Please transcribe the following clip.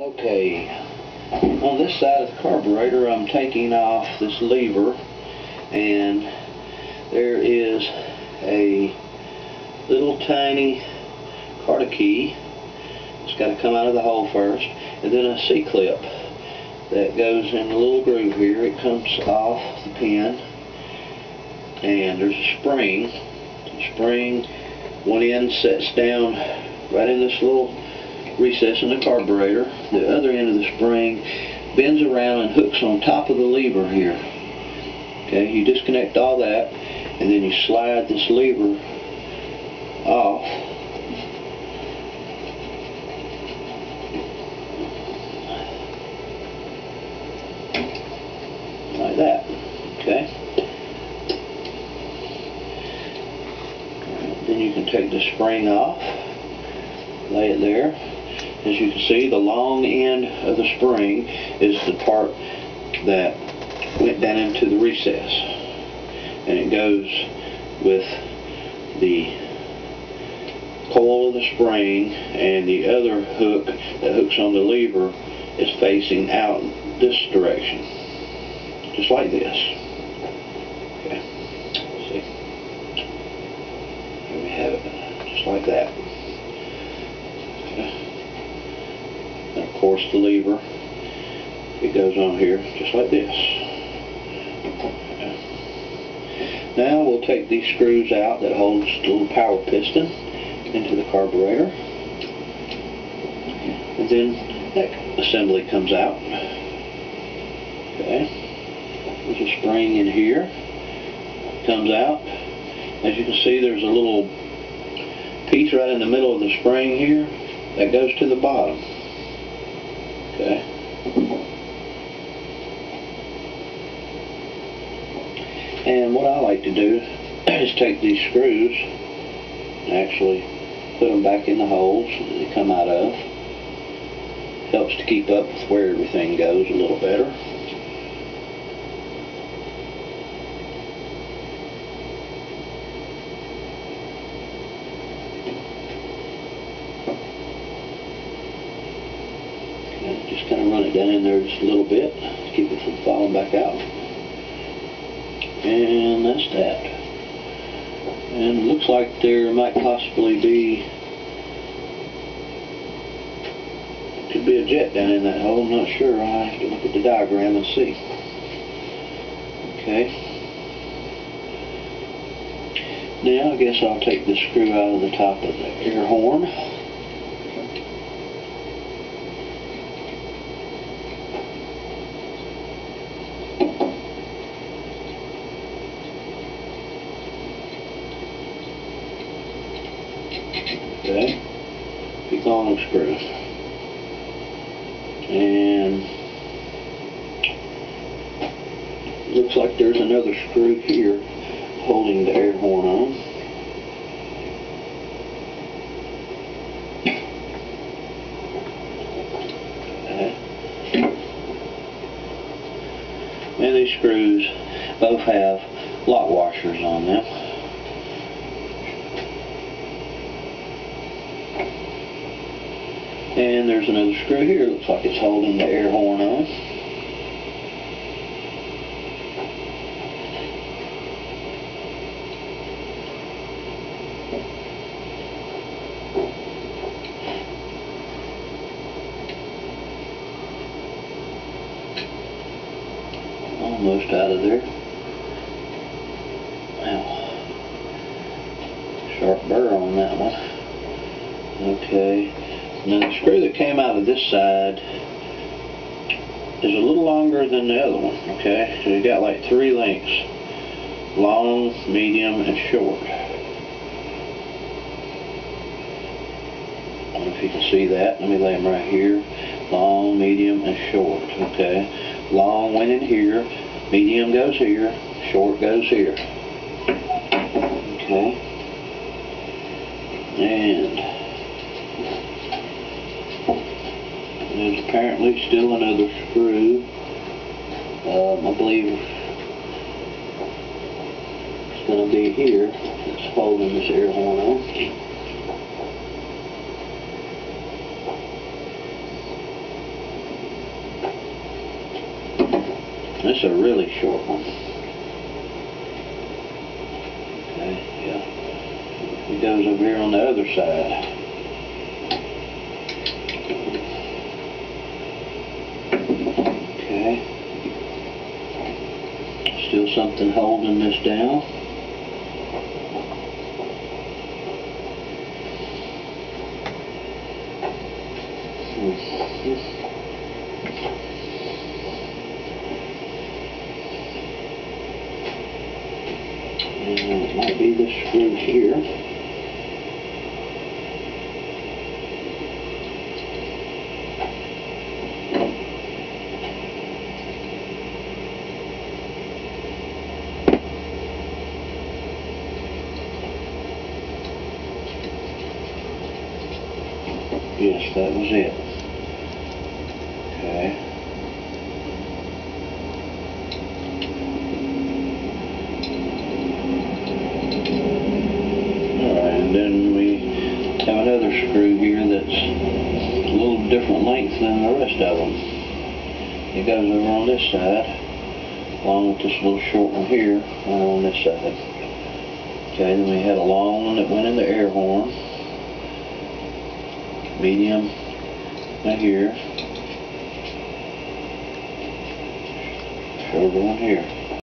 Okay, on this side of the carburetor I'm taking off this lever, and there is a little tiny Carter key. It's got to come out of the hole first, and then a C-clip that goes in the little groove here. It comes off the pin, and there's a spring. The spring, one end sets down right in this little recess in the carburetor. The other end of the spring bends around and hooks on top of the lever here. Okay, you disconnect all that, and then you slide this lever off. Like that. Okay. Then you can take the spring off, lay it there. As you can see, the long end of the spring is the part that went down into the recess, and it goes with the coil of the spring, and the other hook that hooks on the lever is facing out this direction, just like this. Okay, see, here we have it, just like that. Okay. And of course the lever, it goes on here just like this. Okay. Now we'll take these screws out that holds the little power piston into the carburetor, and then that assembly comes out. Okay, there's a spring in here, comes out. As you can see, there's a little piece right in the middle of the spring here that goes to the bottom. Okay. And what I like to do is take these screws and actually put them back in the holes that they come out of. Helps to keep up with where everything goes a little better. Okay, just kind of run it down in there just a little bit to keep it from falling back out. And that's that. And it looks like there might possibly be, could be a jet down in that hole. I'm not sure. I have to look at the diagram and see. Okay. Now I guess I'll take the screw out of the top of the air horn. Okay, big long screw, and looks like there's another screw here holding the air horn on. Okay. And these screws both have lock washers on them. And there's another screw here. Looks like it's holding the air horn on. Almost out of there. Wow. Sharp burr on that one. Okay. Now the screw that came out of this side is a little longer than the other one, okay? So you got like 3 lengths, long, medium, and short. I don't know if you can see that. Let me lay them right here. Long, medium, and short, okay? Long went in here, medium goes here, short goes here. Okay? And there's apparently still another screw. I believe it's going to be here. It's holding this air horn on. This is a really short one. Okay, yeah. It goes over here on the other side. Okay. Still something holding this down. And it might be this screw here. Yes, that was it. Okay. Alright, and then we have another screw here that's a little different length than the rest of them. It goes over on this side, along with this little short one here, on this side. Okay, then we had a long one that went in the air horn. Medium right here. Shorter one here.